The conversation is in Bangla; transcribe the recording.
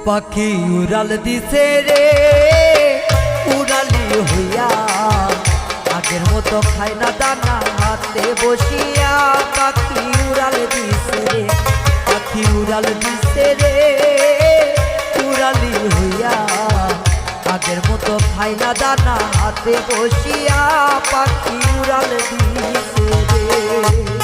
পাখি উড়াল দিছে রে উড়ালি হইয়া, আগের মতো খায় না দানা হাতে বসিয়া। পাখি উড়াল দিছে রে, পাখি উড়াল দিছে রে উড়ালি হইয়া, আগের মতো খায় না দানা হাতে বসিয়া। পাখি উড়াল দিছে রে।